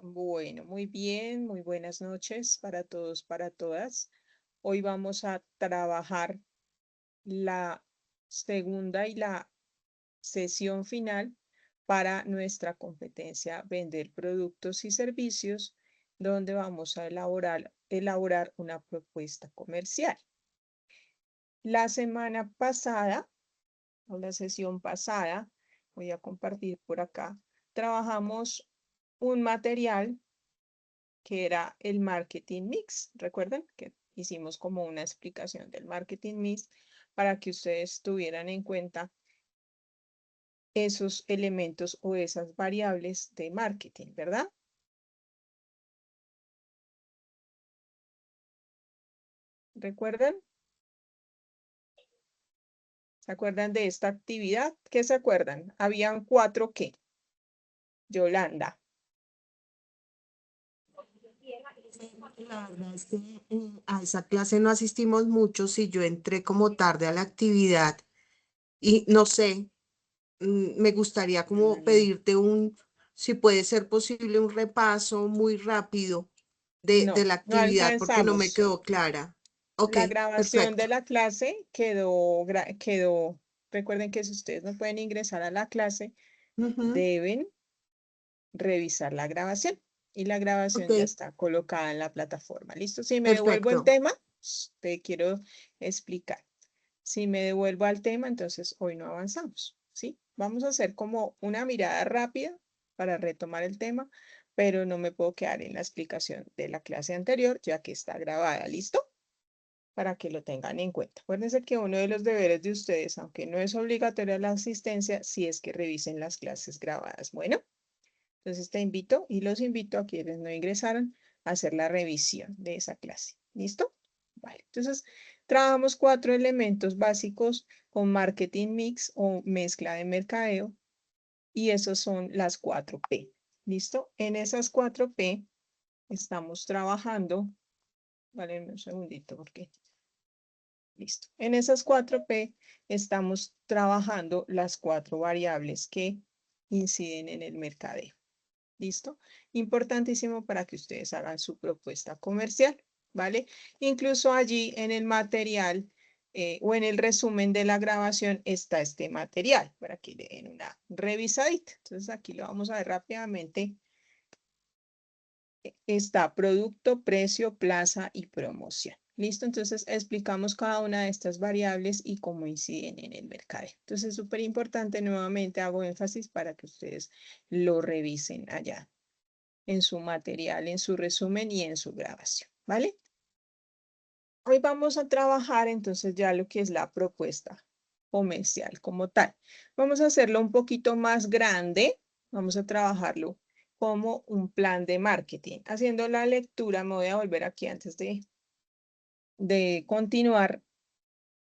Bueno, muy bien, muy buenas noches para todos, para todas. Hoy vamos a trabajar la segunda y la sesión final para nuestra competencia Vender productos y servicios, donde vamos a elaborar una propuesta comercial. La semana pasada, o la sesión pasada, voy a compartir por acá, trabajamos un material que era el marketing mix. ¿Recuerdan que hicimos como una explicación del marketing mix para que ustedes tuvieran en cuenta esos elementos o esas variables de marketing, ¿verdad? ¿Recuerdan? ¿Se acuerdan de esta actividad? ¿Qué se acuerdan? Habían 4 ¿qué? Yolanda. La verdad es que a esa clase no asistimos mucho, si yo entré como tarde a la actividad y no sé, me gustaría como pedirte si puede ser posible, un repaso muy rápido de No, la no actividad porque no me alcanzamos. quedó clara. Ok, La grabación de perfecto. la clase quedó. Recuerden que si ustedes no pueden ingresar a la clase, Ujú, deben revisar la grabación y la ok, grabación ya está colocada en la plataforma. ¿Listo? Si me devuelvo el perfecto. tema, te quiero explicar. Si me devuelvo al tema, entonces hoy no avanzamos, ¿sí? Vamos a hacer como una mirada rápida para retomar el tema, pero no me puedo quedar en la explicación de la clase anterior, ya que está grabada. ¿Listo? Para que lo tengan en cuenta. Acuérdense que uno de los deberes de ustedes, aunque no es obligatoria la asistencia, sí es que revisen las clases grabadas. Bueno. Entonces te invito y los invito a quienes no ingresaron a hacer la revisión de esa clase. ¿Listo? Vale. Entonces, trabajamos 4 elementos básicos con marketing mix o mezcla de mercadeo y esos son las 4P. ¿Listo? En esas 4P estamos trabajando, vale, un segundito porque, listo. En esas 4P estamos trabajando las 4 variables que inciden en el mercadeo. ¿Listo? Importantísimo para que ustedes hagan su propuesta comercial, ¿vale? Incluso allí en el material o en el resumen de la grabación está este material para que le den una revisadita. Entonces aquí lo vamos a ver rápidamente. Está producto, precio, plaza y promoción. ¿Listo? Entonces explicamos cada una de estas variables y cómo inciden en el mercado. Entonces es súper importante, nuevamente hago énfasis para que ustedes lo revisen allá en su material, en su resumen y en su grabación, ¿vale? Hoy vamos a trabajar entonces ya lo que es la propuesta comercial como tal. Vamos a hacerlo un poquito más grande, vamos a trabajarlo como un plan de marketing. Haciendo la lectura, me voy a volver aquí antes de continuar.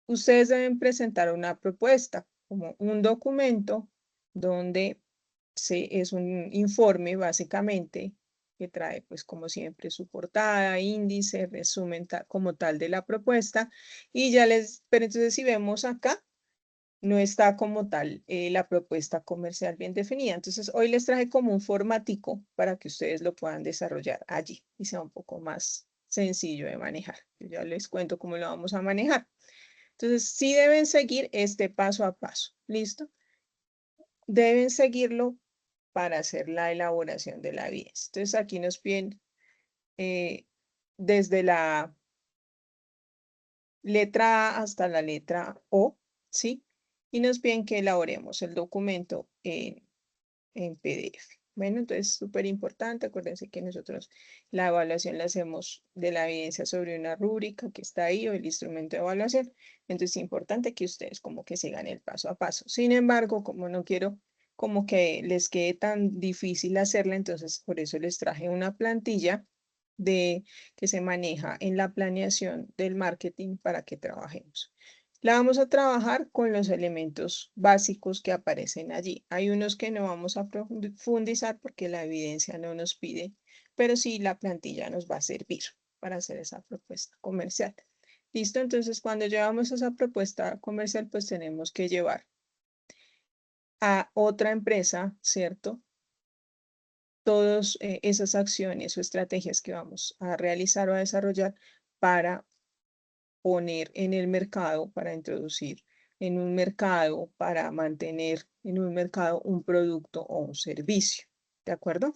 Ustedes deben presentar una propuesta, como un documento donde es un informe básicamente que trae pues como siempre su portada, índice, resumen como tal de la propuesta y pero entonces si vemos acá, no está como tal la propuesta comercial bien definida. Entonces hoy les traje como un formatico para que ustedes lo puedan desarrollar allí y sea un poco más sencillo de manejar. Yo ya les cuento cómo lo vamos a manejar. Entonces, sí deben seguir este paso a paso. ¿Listo? Deben seguirlo para hacer la elaboración de la evidencia. Entonces, aquí nos piden eh, desde la letra A hasta la letra O, ¿sí? Y nos piden que elaboremos el documento en PDF. Bueno, entonces súper importante, acuérdense que nosotros la evaluación la hacemos de la evidencia sobre una rúbrica que está ahí o el instrumento de evaluación. Entonces es importante que ustedes como que sigan el paso a paso. Sin embargo, como no quiero como que les quede tan difícil hacerla, entonces por eso les traje una plantilla de que se maneja en la planeación del marketing para que trabajemos. La vamos a trabajar con los elementos básicos que aparecen allí. Hay unos que no vamos a profundizar porque la evidencia no nos pide, pero sí la plantilla nos va a servir para hacer esa propuesta comercial. ¿Listo? Entonces, cuando llevamos esa propuesta comercial, pues tenemos que llevar a otra empresa, ¿cierto? todas esas acciones o estrategias que vamos a realizar o a desarrollar para poner en el mercado, para introducir en un mercado, para mantener en un mercado un producto o un servicio. ¿De acuerdo?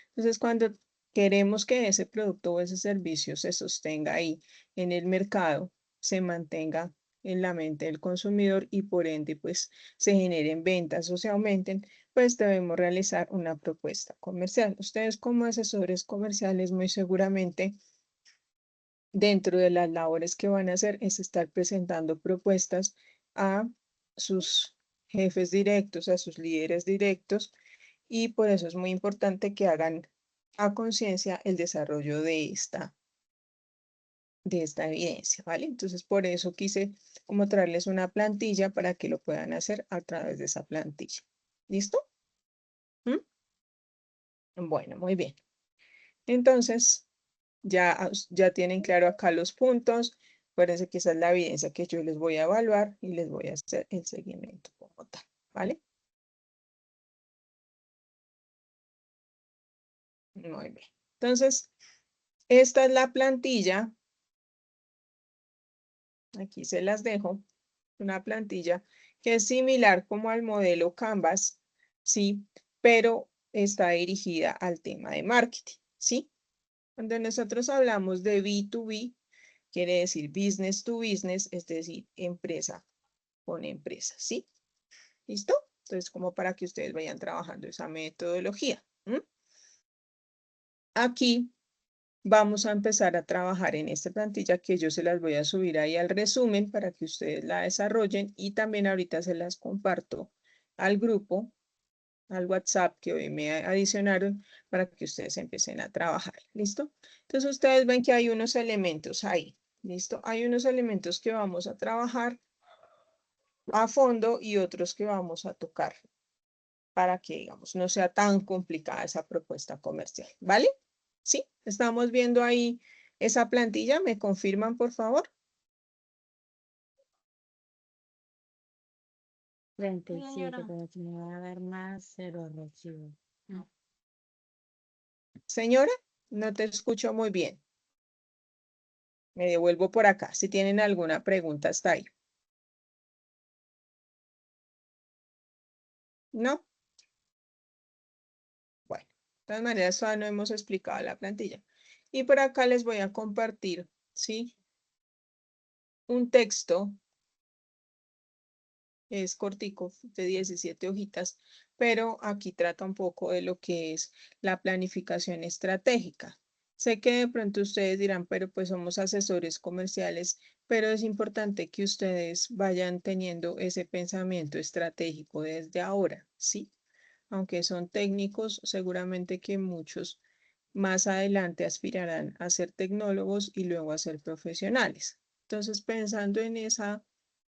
Entonces, cuando queremos que ese producto o ese servicio se sostenga ahí en el mercado, se mantenga en la mente del consumidor y por ende, pues, se generen ventas o se aumenten, pues debemos realizar una propuesta comercial. Ustedes como asesores comerciales muy seguramente dentro de las labores que van a hacer es estar presentando propuestas a sus jefes directos, a sus líderes directos, y por eso es muy importante que hagan a conciencia el desarrollo de esta evidencia, ¿vale? Entonces, por eso quise como traerles una plantilla para que lo puedan hacer a través de esa plantilla. ¿Listo? ¿Mm? Bueno, muy bien. Entonces, ya tienen claro acá los puntos. Acuérdense que esa es la evidencia que yo les voy a evaluar y les voy a hacer el seguimiento como tal, ¿vale? Muy bien. Entonces, esta es la plantilla. Aquí se las dejo. Una plantilla que es similar como al modelo Canvas, ¿sí? Pero está dirigida al tema de marketing, ¿sí? Cuando nosotros hablamos de B2B, quiere decir business to business, es decir, empresa con empresa, ¿sí? ¿Listo? Entonces, como para que ustedes vayan trabajando esa metodología. Aquí vamos a empezar a trabajar en esta plantilla que yo se las voy a subir ahí al resumen para que ustedes la desarrollen y también ahorita se las comparto al grupo, al WhatsApp que hoy me adicionaron para que ustedes empiecen a trabajar. ¿Listo? Entonces ustedes ven que hay unos elementos ahí. ¿Listo? Hay unos elementos que vamos a trabajar a fondo y otros que vamos a tocar para que, digamos, no sea tan complicada esa propuesta comercial, ¿vale? ¿Sí? Estamos viendo ahí esa plantilla, ¿me confirman, por favor? 37, pero si me va a dar más, cero archivo. No. Señora, no te escucho muy bien. Me devuelvo por acá. Si tienen alguna pregunta, está ahí. ¿No? Bueno, de todas maneras, todavía no hemos explicado la plantilla. Y por acá les voy a compartir, ¿sí? Un texto, es cortico, de 17 hojitas, pero aquí trata un poco de lo que es la planificación estratégica. Sé que de pronto ustedes dirán, pero pues somos asesores comerciales, pero es importante que ustedes vayan teniendo ese pensamiento estratégico desde ahora, ¿sí? Aunque son técnicos, seguramente que muchos más adelante aspirarán a ser tecnólogos y luego a ser profesionales. Entonces, pensando en esa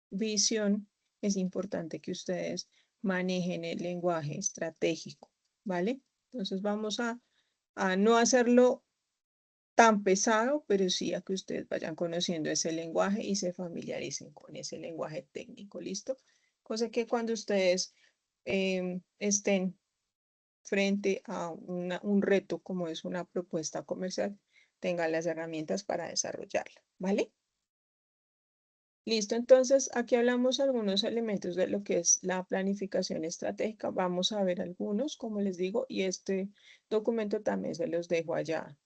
visión, es importante que ustedes manejen el lenguaje estratégico, ¿vale? Entonces, vamos a no hacerlo tan pesado, pero sí a que ustedes vayan conociendo ese lenguaje y se familiaricen con ese lenguaje técnico, ¿listo? Cosa que cuando ustedes estén frente a un reto como es una propuesta comercial, tengan las herramientas para desarrollarla, ¿vale? Listo, entonces aquí hablamos algunos elementos de lo que es la planificación estratégica. Vamos a ver algunos, como les digo, y este documento también se los dejo allá.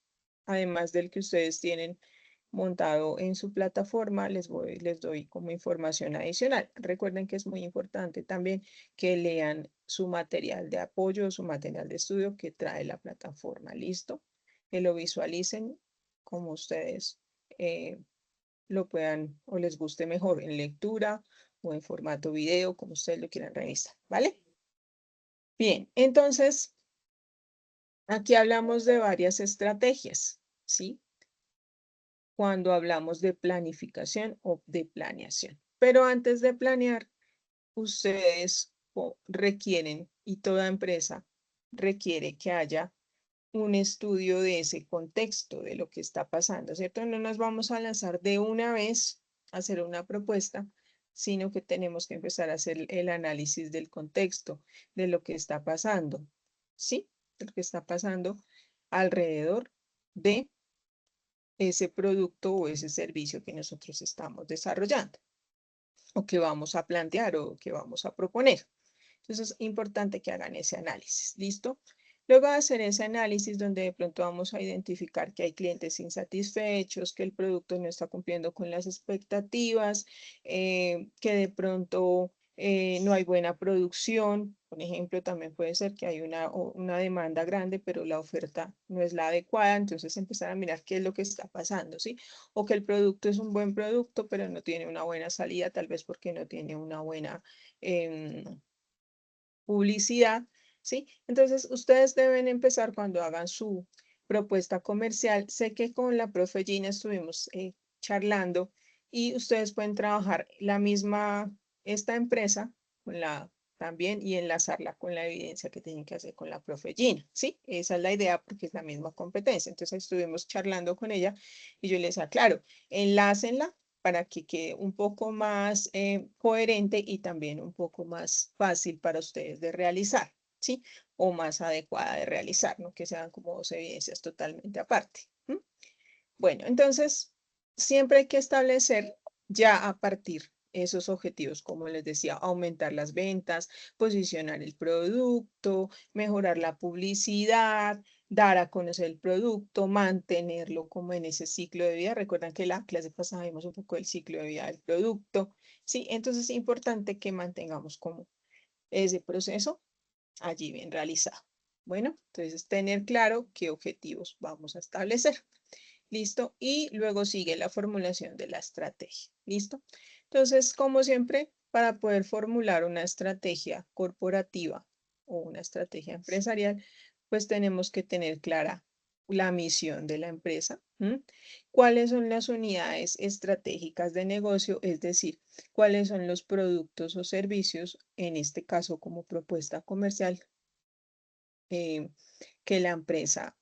Además del que ustedes tienen montado en su plataforma, les doy como información adicional. Recuerden que es muy importante también que lean su material de apoyo, su material de estudio que trae la plataforma. ¿Listo? Que lo visualicen como ustedes lo puedan o les guste mejor en lectura o en formato video, como ustedes lo quieran revisar, ¿vale? Bien, entonces aquí hablamos de varias estrategias, ¿sí? Cuando hablamos de planificación o de planeación. Pero antes de planear, ustedes requieren, y toda empresa requiere que haya un estudio de ese contexto, de lo que está pasando, ¿cierto? No nos vamos a lanzar de una vez a hacer una propuesta, sino que tenemos que empezar a hacer el análisis del contexto, de lo que está pasando, ¿sí? de lo que está pasando alrededor de ese producto o ese servicio que nosotros estamos desarrollando o que vamos a plantear o que vamos a proponer. Entonces es importante que hagan ese análisis, ¿listo? Luego de hacer ese análisis donde de pronto vamos a identificar que hay clientes insatisfechos, que el producto no está cumpliendo con las expectativas, que de pronto no hay buena producción. Por ejemplo, también puede ser que hay una demanda grande, pero la oferta no es la adecuada. Entonces empezar a mirar qué es lo que está pasando, ¿sí? O que el producto es un buen producto, pero no tiene una buena salida, tal vez porque no tiene una buena publicidad, ¿sí? Entonces, ustedes deben empezar cuando hagan su propuesta comercial. Sé que con la profe Gina estuvimos charlando y ustedes pueden trabajar esta empresa con también y enlazarla con la evidencia que tienen que hacer con la profe Gina, ¿sí? Esa es la idea porque es la misma competencia. Entonces, estuvimos charlando con ella y yo les aclaro, enlácenla para que quede un poco más coherente y también un poco más fácil para ustedes de realizar, ¿sí? O más adecuada de realizar, no que sean como dos evidencias totalmente aparte. Bueno, entonces, siempre hay que establecer ya a partir esos objetivos, como les decía, aumentar las ventas, posicionar el producto, mejorar la publicidad, dar a conocer el producto, mantenerlo como en ese ciclo de vida. Recuerdan que la clase pasada vimos un poco el ciclo de vida del producto, ¿sí? Entonces es importante que mantengamos como ese proceso allí bien realizado. Bueno, entonces tener claro qué objetivos vamos a establecer. ¿Listo? Y luego sigue la formulación de la estrategia. ¿Listo? Entonces, como siempre, para poder formular una estrategia corporativa o una estrategia empresarial, pues tenemos que tener clara la misión de la empresa. ¿Cuáles son las unidades estratégicas de negocio? Es decir, cuáles son los productos o servicios, en este caso como propuesta comercial, que la empresa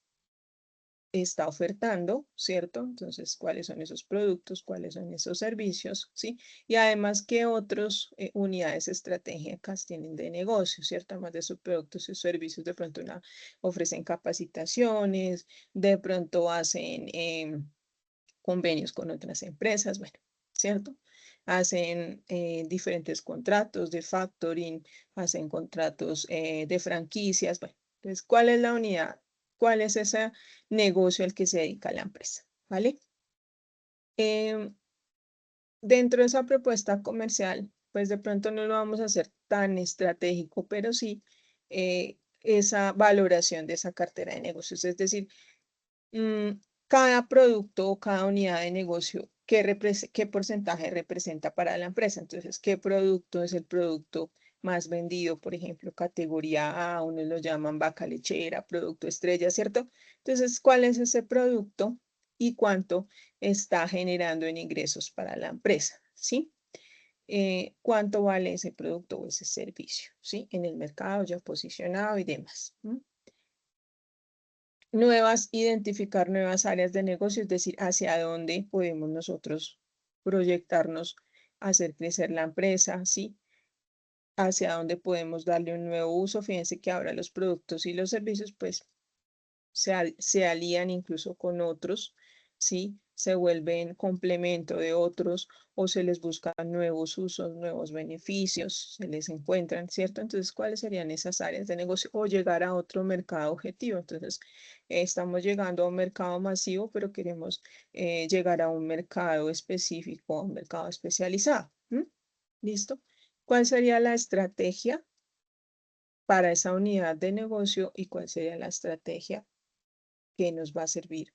está ofertando, ¿cierto? Entonces, ¿cuáles son esos productos? ¿Cuáles son esos servicios? ¿Sí? Y además, ¿qué otras unidades estratégicas tienen de negocio, ¿cierto? Además de sus productos y servicios, de pronto ofrecen capacitaciones, de pronto hacen convenios con otras empresas, bueno, ¿cierto? Hacen diferentes contratos de factoring, hacen contratos de franquicias, bueno. Entonces, ¿cuál es la unidad? ¿Cuál es ese negocio al que se dedica la empresa? ¿Vale? Dentro de esa propuesta comercial, pues de pronto no lo vamos a hacer tan estratégico, pero sí esa valoración de esa cartera de negocios. Es decir, cada producto o cada unidad de negocio, ¿qué porcentaje representa para la empresa? Entonces, ¿qué producto es el producto más vendido? Por ejemplo, categoría A, unos lo llaman vaca lechera, producto estrella, ¿cierto? Entonces, ¿cuál es ese producto y cuánto está generando en ingresos para la empresa? ¿Sí? ¿Cuánto vale ese producto o ese servicio? ¿Sí? En el mercado ya posicionado y demás. Identificar nuevas áreas de negocio, es decir, hacia dónde podemos nosotros proyectarnos, hacer crecer la empresa, ¿sí? Hacia dónde podemos darle un nuevo uso. Fíjense que ahora los productos y los servicios, pues, se alían incluso con otros, ¿sí? Se vuelven complemento de otros o se les buscan nuevos usos, nuevos beneficios, se les encuentran, ¿cierto? Entonces, ¿cuáles serían esas áreas de negocio? O llegar a otro mercado objetivo. Entonces, estamos llegando a un mercado masivo, pero queremos llegar a un mercado específico, a un mercado especializado. ¿Listo? ¿Cuál sería la estrategia para esa unidad de negocio y cuál sería la estrategia que nos va a servir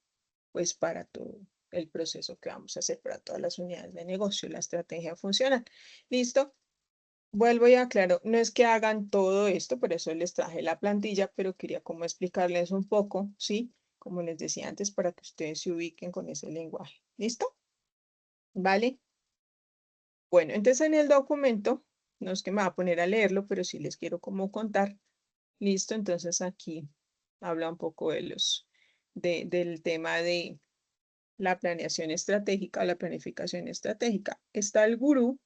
pues para todo el proceso que vamos a hacer para todas las unidades de negocio, la estrategia funcional? ¿Listo? Vuelvo y aclaro, no es que hagan todo esto, por eso les traje la plantilla, pero quería como explicarles un poco, ¿sí? Como les decía antes, para que ustedes se ubiquen con ese lenguaje. ¿Listo? ¿Vale? Bueno, entonces en el documento, no es que me va a poner a leerlo, pero sí les quiero como contar. ¿Listo? Entonces aquí habla un poco del tema de la planeación estratégica, la planificación estratégica. Está el gurú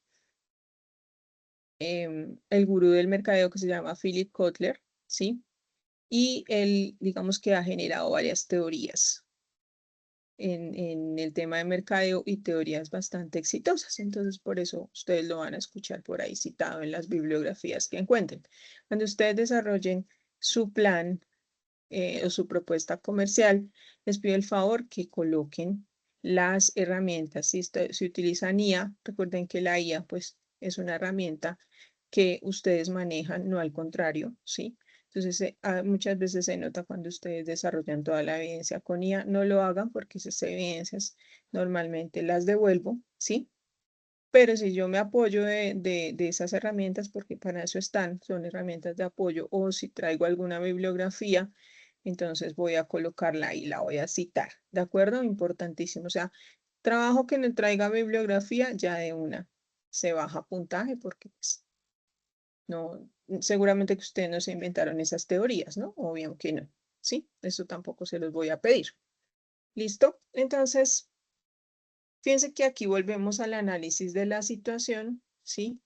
del mercadeo que se llama Philip Kotler, ¿sí? y él, digamos que ha generado varias teorías en el tema de mercadeo y teorías bastante exitosas. Entonces, por eso ustedes lo van a escuchar por ahí citado en las bibliografías que encuentren. Cuando ustedes desarrollen su plan o su propuesta comercial, les pido el favor que coloquen las herramientas. Si utilizan IA, recuerden que la IA pues es una herramienta que ustedes manejan, no al contrario, ¿sí? Entonces, muchas veces se nota cuando ustedes desarrollan toda la evidencia con IA, no lo hagan porque esas evidencias normalmente las devuelvo, ¿sí? Pero si yo me apoyo de esas herramientas, porque para eso están, son herramientas de apoyo, o si traigo alguna bibliografía, entonces voy a colocarla ahí, la voy a citar, ¿de acuerdo? Importantísimo. O sea, trabajo que no traiga bibliografía, ya de una se baja puntaje porque pues, no, seguramente que ustedes no se inventaron esas teorías, ¿no? Obvio que no, ¿sí? Eso tampoco se los voy a pedir. ¿Listo? Entonces, fíjense que aquí volvemos al análisis de la situación, ¿sí?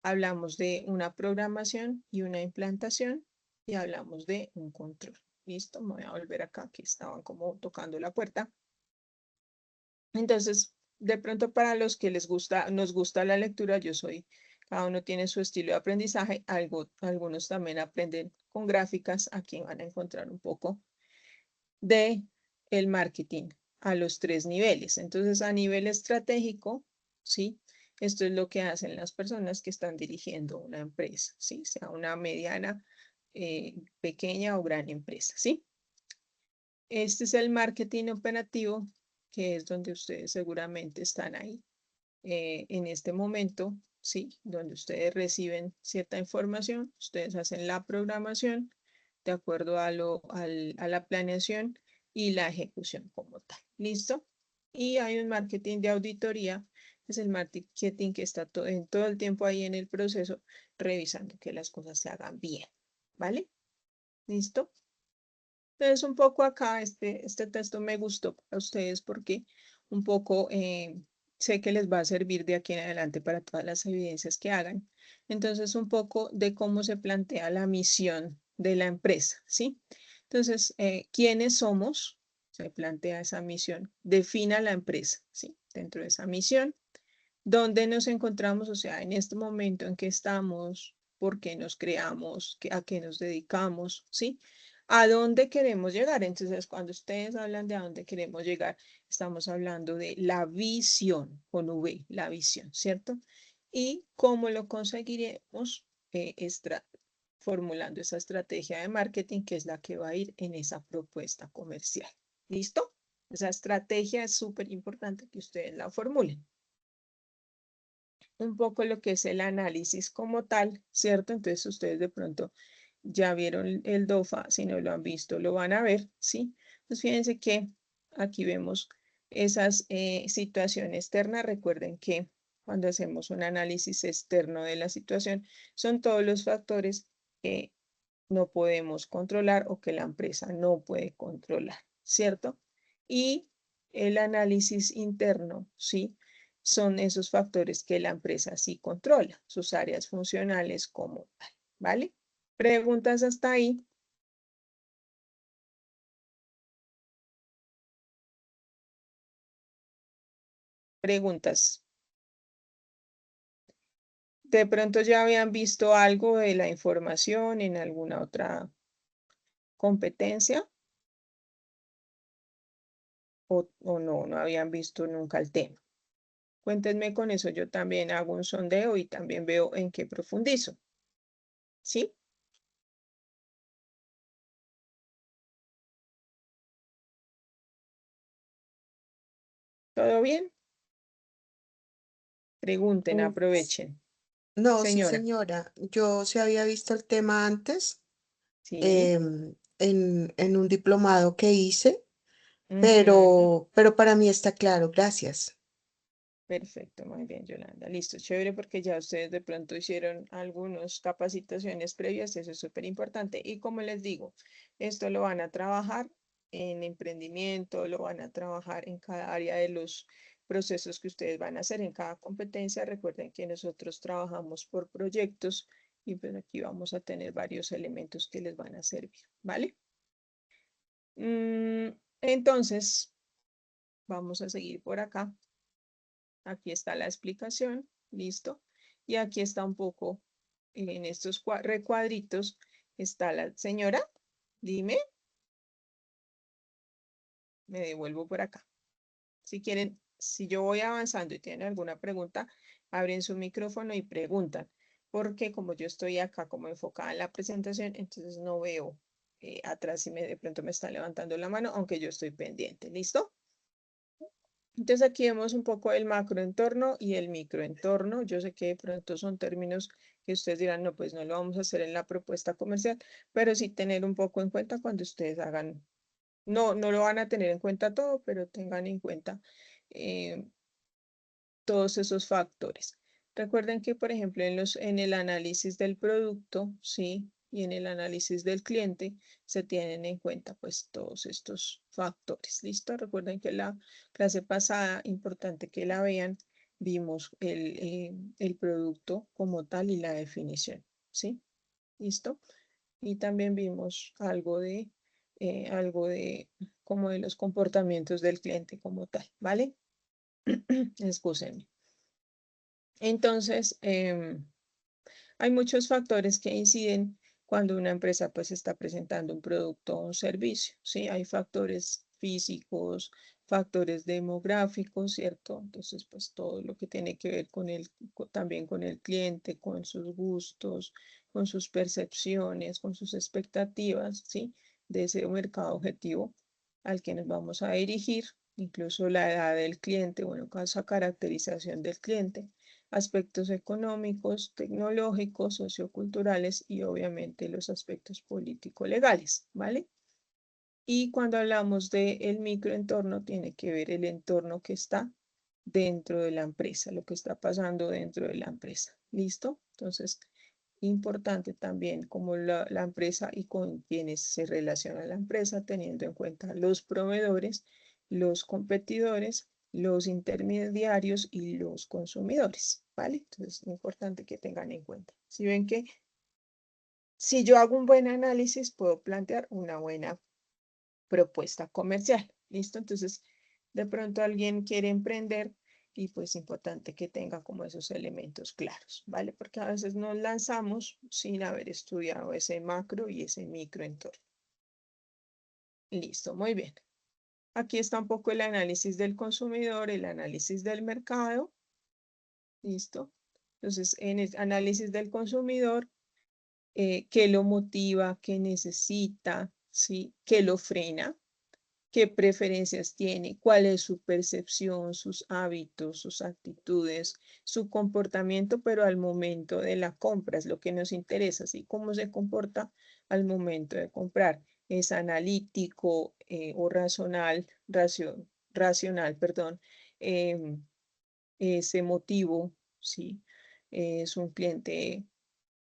Hablamos de una programación y una implantación y hablamos de un control. ¿Listo? Me voy a volver acá, que estaban como tocando la puerta. Entonces, de pronto para los que nos gusta la lectura, cada uno tiene su estilo de aprendizaje, algunos también aprenden con gráficas, aquí van a encontrar un poco de el marketing a los 3 niveles. Entonces, a nivel estratégico, ¿sí? Esto es lo que hacen las personas que están dirigiendo una empresa, ¿sí? Sea una mediana, pequeña o gran empresa, ¿sí? Este es el marketing operativo, que es donde ustedes seguramente están ahí en este momento, ¿sí? Donde ustedes reciben cierta información, ustedes hacen la programación de acuerdo a la planeación y la ejecución como tal. ¿Listo? Y hay un marketing de auditoría, es el marketing que está en todo el tiempo ahí en el proceso, revisando que las cosas se hagan bien. ¿Vale? ¿Listo? Entonces, un poco acá, este texto me gustó para ustedes porque un poco sé que les va a servir de aquí en adelante para todas las evidencias que hagan. Entonces, un poco de cómo se plantea la misión de la empresa, ¿sí? Entonces, ¿quiénes somos? Se plantea esa misión. Defina la empresa, ¿sí? Dentro de esa misión, ¿dónde nos encontramos? O sea, en este momento en que estamos, por qué nos creamos, a qué nos dedicamos, ¿sí? ¿A dónde queremos llegar? Entonces, cuando ustedes hablan de a dónde queremos llegar, estamos hablando de la visión, con V, la visión, ¿cierto? Y cómo lo conseguiremos formulando esa estrategia de marketing, que es la que va a ir en esa propuesta comercial. ¿Listo? Esa estrategia es súper importante que ustedes la formulen. Un poco lo que es el análisis como tal, ¿cierto? Entonces ustedes de pronto ya vieron el DOFA, si no lo han visto, lo van a ver, ¿sí? Entonces fíjense que aquí vemos esas situaciones externas. Recuerden que cuando hacemos un análisis externo de la situación, son todos los factores que no podemos controlar o que la empresa no puede controlar, ¿cierto? Y el análisis interno, ¿sí? Son esos factores que la empresa sí controla, sus áreas funcionales como tal, ¿vale? ¿Preguntas hasta ahí? Preguntas. ¿De pronto ya habían visto algo de la información en alguna otra competencia? ¿O no habían visto nunca el tema? Cuéntenme con eso, yo también hago un sondeo y también veo en qué profundizo. ¿Sí? ¿Todo bien? Pregunten, Mm, aprovechen. No, sí, Señora, señora. Yo sí había visto el tema antes sí. en un diplomado que hice, Ujú. pero para mí está claro. Gracias. Perfecto, muy bien, Yolanda. Listo, chévere porque ya ustedes de pronto hicieron algunas capacitaciones previas, eso es súper importante. Y como les digo, esto lo van a trabajar en emprendimiento, lo van a trabajar en cada área de los procesos que ustedes van a hacer en cada competencia. Recuerden que nosotros trabajamos por proyectos Y pues aquí vamos a tener varios elementos que les van a servir, ¿vale? Entonces, vamos a seguir por acá. Aquí está la explicación, listo. Y aquí está un poco, en estos recuadritos, está la señora. Dime. Me devuelvo por acá. Si quieren, si yo voy avanzando y tienen alguna pregunta, abren su micrófono y preguntan. Porque como yo estoy acá como enfocada en la presentación, entonces no veo atrás si de pronto me están levantando la mano, aunque yo estoy pendiente. ¿Listo? Entonces aquí vemos un poco el macroentorno y el microentorno. Yo sé que de pronto son términos que ustedes dirán, no, pues no lo vamos a hacer en la propuesta comercial, pero sí tener un poco en cuenta cuando ustedes hagan, no lo van a tener en cuenta todo, pero tengan en cuenta eh, todos esos factores. Recuerden que, por ejemplo, en el análisis del producto, ¿sí? Y en el análisis del cliente se tienen en cuenta pues todos estos factores. ¿Listo? Recuerden que la clase pasada, importante que la vean, vimos el producto como tal y la definición. ¿Sí? ¿Listo? Y también vimos algo de como de los comportamientos del cliente como tal. ¿Vale? Excúsenme. Entonces, hay muchos factores que inciden cuando una empresa pues está presentando un producto o un servicio, ¿sí? Hay factores físicos, factores demográficos, ¿cierto? Entonces, pues todo lo que tiene que ver con también con el cliente, con sus gustos, con sus percepciones, con sus expectativas, ¿sí? De ese mercado objetivo al que nos vamos a dirigir, incluso la edad del cliente, bueno, esa caracterización del cliente, aspectos económicos, tecnológicos, socioculturales y obviamente los aspectos político-legales, ¿vale? Y cuando hablamos del microentorno, tiene que ver el entorno que está dentro de la empresa, lo que está pasando dentro de la empresa. ¿Listo? Entonces, importante también como la empresa y con quienes se relaciona la empresa, teniendo en cuenta los proveedores, los competidores, los intermediarios y los consumidores, ¿vale? Entonces, es importante que tengan en cuenta. Si ven que si yo hago un buen análisis, puedo plantear una buena propuesta comercial. ¿Listo? Entonces, de pronto alguien quiere emprender y pues es importante que tenga como esos elementos claros, ¿vale? Porque a veces nos lanzamos sin haber estudiado ese macro y ese micro entorno. Listo, muy bien. Aquí está un poco el análisis del consumidor, el análisis del mercado. ¿Listo? Entonces, en el análisis del consumidor, ¿qué lo motiva? ¿Qué necesita? ¿Sí? ¿Qué lo frena? ¿Qué preferencias tiene? ¿Cuál es su percepción, sus hábitos, sus actitudes, su comportamiento, pero al momento de la compra? Es lo que nos interesa, ¿sí? ¿Cómo se comporta al momento de comprar? ¿Es analítico o racional, perdón? ¿Es emotivo? ¿Sí? ¿Es un cliente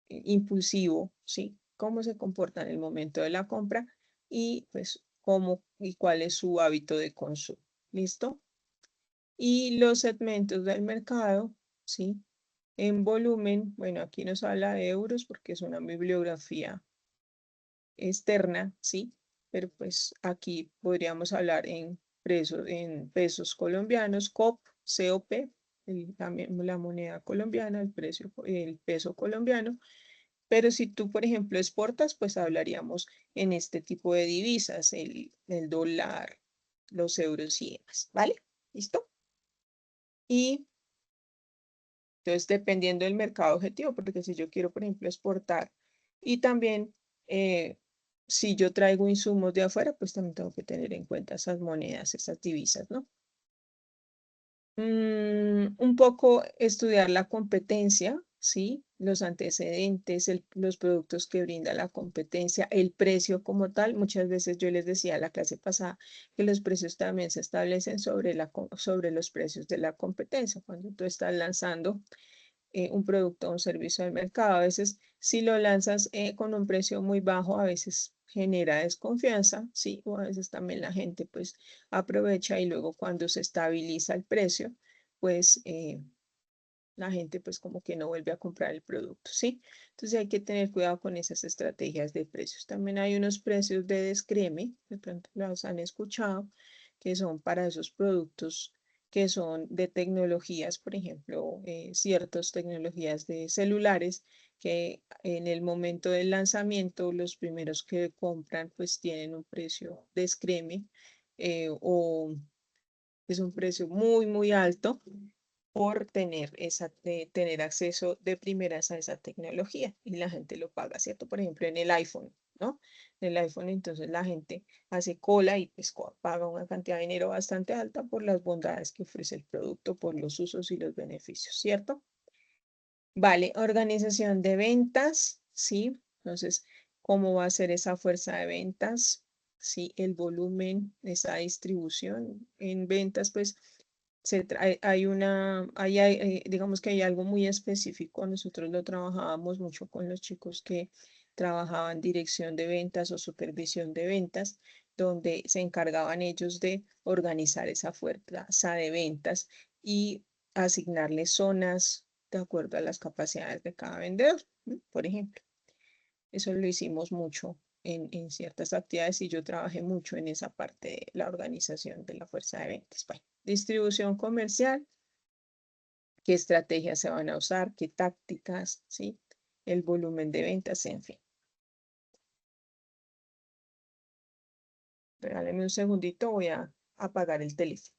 impulsivo? ¿Sí? ¿Cómo se comporta en el momento de la compra? Y pues cómo y cuál es su hábito de consumo. ¿Listo? Y los segmentos del mercado, ¿sí? En volumen, bueno, aquí nos habla de euros porque es una bibliografía externa, ¿sí? Pero pues aquí podríamos hablar en pesos colombianos, COP, también la moneda colombiana, el peso colombiano. Pero si tú, por ejemplo, exportas, pues hablaríamos en este tipo de divisas, el dólar, los euros y demás, ¿vale? ¿Listo? Y entonces, dependiendo del mercado objetivo, porque si yo quiero, por ejemplo, exportar y también si yo traigo insumos de afuera, pues también tengo que tener en cuenta esas monedas, esas divisas, ¿no? Un poco estudiar la competencia, ¿sí? Los antecedentes, los productos que brinda la competencia, el precio como tal. Muchas veces yo les decía en la clase pasada que los precios también se establecen sobre los precios de la competencia. Cuando tú estás lanzando un producto o un servicio al mercado, a veces si lo lanzas con un precio muy bajo, a veces genera desconfianza, ¿sí? O a veces también la gente pues aprovecha y luego cuando se estabiliza el precio, pues la gente pues como que no vuelve a comprar el producto, ¿sí? Entonces hay que tener cuidado con esas estrategias de precios. También hay unos precios de descreme, de pronto los han escuchado, que son para esos productos que son de tecnologías, por ejemplo, ciertas tecnologías de celulares que en el momento del lanzamiento los primeros que compran pues tienen un precio descreme o es un precio muy, muy alto por tener acceso de primeras a esa tecnología y la gente lo paga, ¿cierto? Por ejemplo, en el iPhone, ¿no? En el iPhone entonces la gente hace cola y pues paga una cantidad de dinero bastante alta por las bondades que ofrece el producto, por los usos y los beneficios, ¿cierto? Vale, organización de ventas, ¿sí? Entonces, ¿cómo va a ser esa fuerza de ventas? Sí, el volumen, esa distribución en ventas, pues digamos que hay algo muy específico. Nosotros lo trabajábamos mucho con los chicos que trabajaban dirección de ventas o supervisión de ventas, donde se encargaban ellos de organizar esa fuerza de ventas y asignarle zonas de acuerdo a las capacidades de cada vendedor, ¿no? Por ejemplo. Eso lo hicimos mucho en ciertas actividades y yo trabajé mucho en esa parte de la organización de la fuerza de ventas. Bueno, distribución comercial, qué estrategias se van a usar, qué tácticas, ¿sí? El volumen de ventas, en fin. Regáleme un segundito, voy a apagar el teléfono.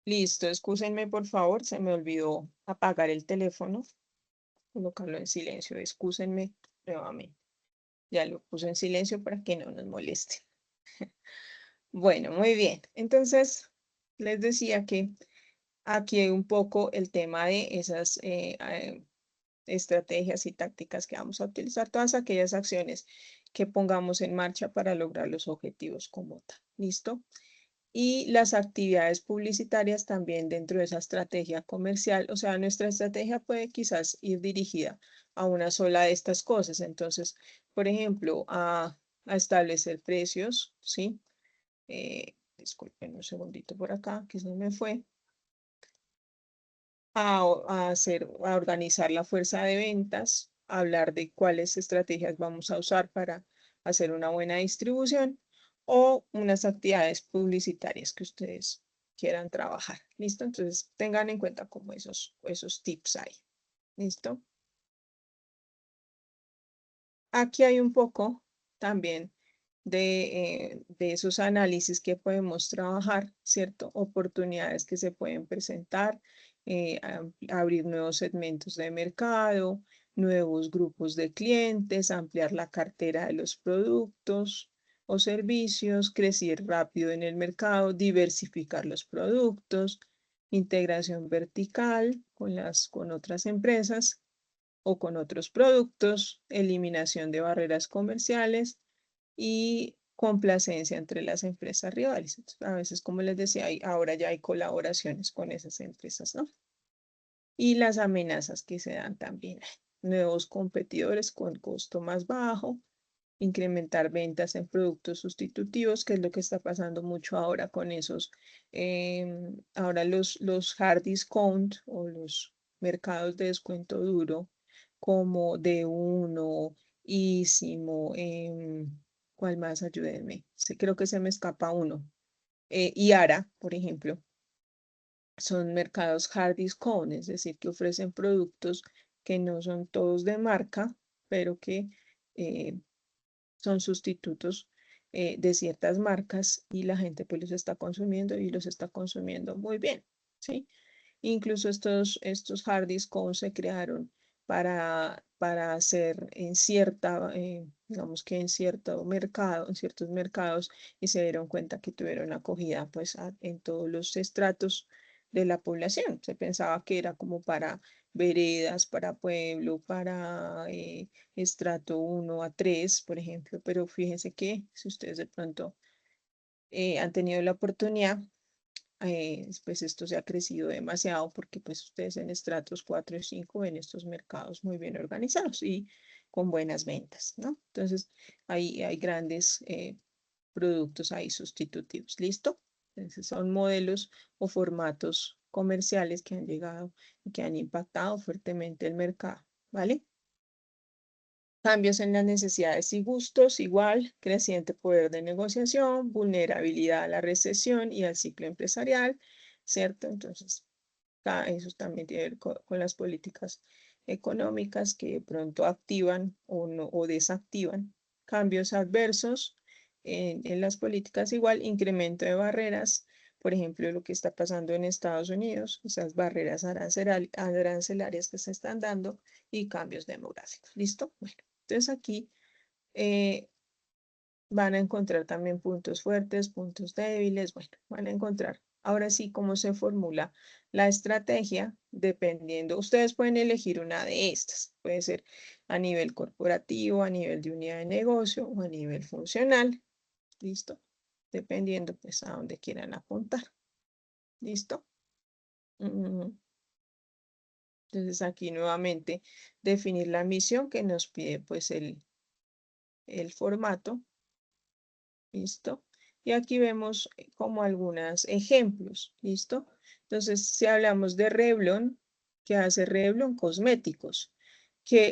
Listo, excúsenme por favor, se me olvidó apagar el teléfono, colocarlo en silencio, excúsenme nuevamente. Ya lo puse en silencio para que no nos moleste. Bueno, muy bien. Entonces, les decía que aquí hay un poco el tema de esas estrategias y tácticas que vamos a utilizar, todas aquellas acciones que pongamos en marcha para lograr los objetivos como tal. ¿Listo? Y las actividades publicitarias también dentro de esa estrategia comercial. O sea, nuestra estrategia puede quizás ir dirigida a una sola de estas cosas. Entonces, por ejemplo, a establecer precios, ¿sí? Disculpen un segundito por acá, que se me fue. A organizar la fuerza de ventas, a hablar de cuáles estrategias vamos a usar para hacer una buena distribución o unas actividades publicitarias que ustedes quieran trabajar. ¿Listo? Entonces tengan en cuenta como esos tips ahí. ¿Listo? Aquí hay un poco también de esos análisis que podemos trabajar, ¿cierto? Oportunidades que se pueden presentar, abrir nuevos segmentos de mercado, nuevos grupos de clientes, ampliar la cartera de los productos o servicios, crecer rápido en el mercado, diversificar los productos, integración vertical con otras empresas o con otros productos, eliminación de barreras comerciales y complacencia entre las empresas rivales. Entonces, a veces, como les decía, ahora ya hay colaboraciones con esas empresas, ¿no? Y las amenazas que se dan también. Nuevos competidores con costo más bajo, incrementar ventas en productos sustitutivos, que es lo que está pasando mucho ahora con esos, ahora los hard discount o los mercados de descuento duro, como D1, Ísimo, ¿cuál más? Ayúdenme. Creo que se me escapa uno. Y Ara, por ejemplo, son mercados hard discount, es decir, que ofrecen productos que no son todos de marca, pero que eh, son sustitutos de ciertas marcas y la gente pues los está consumiendo y los está consumiendo muy bien, ¿sí? Incluso estos hard discounts se crearon para hacer en cierta, digamos que en cierto mercado, en ciertos mercados, y se dieron cuenta que tuvieron acogida pues en todos los estratos de la población. Se pensaba que era como para veredas, para pueblo, para estrato 1 a 3, por ejemplo, pero fíjense que si ustedes de pronto han tenido la oportunidad, pues esto se ha crecido demasiado porque pues ustedes en estratos 4 y 5 ven estos mercados muy bien organizados y con buenas ventas, ¿no? Entonces, ahí hay grandes productos ahí sustitutivos. ¿Listo? Entonces, son modelos o formatos comerciales que han llegado y que han impactado fuertemente el mercado, ¿vale? Cambios en las necesidades y gustos, igual, creciente poder de negociación, vulnerabilidad a la recesión y al ciclo empresarial, ¿cierto? Entonces, eso también tiene que ver con las políticas económicas que de pronto activan o, no, o desactivan cambios adversos en las políticas, igual, incremento de barreras, por ejemplo, lo que está pasando en Estados Unidos, esas barreras arancelarias que se están dando y cambios demográficos. ¿Listo? Bueno. Entonces aquí van a encontrar también puntos fuertes, puntos débiles, bueno, van a encontrar ahora sí cómo se formula la estrategia dependiendo. Ustedes pueden elegir una de estas, puede ser a nivel corporativo, a nivel de unidad de negocio o a nivel funcional, ¿listo? Dependiendo pues a dónde quieran apuntar, ¿listo? Entonces aquí nuevamente definir la misión que nos pide pues el formato. ¿Listo? Y aquí vemos como algunos ejemplos, ¿listo? Entonces, si hablamos de Revlon, ¿qué hace Revlon? Cosméticos.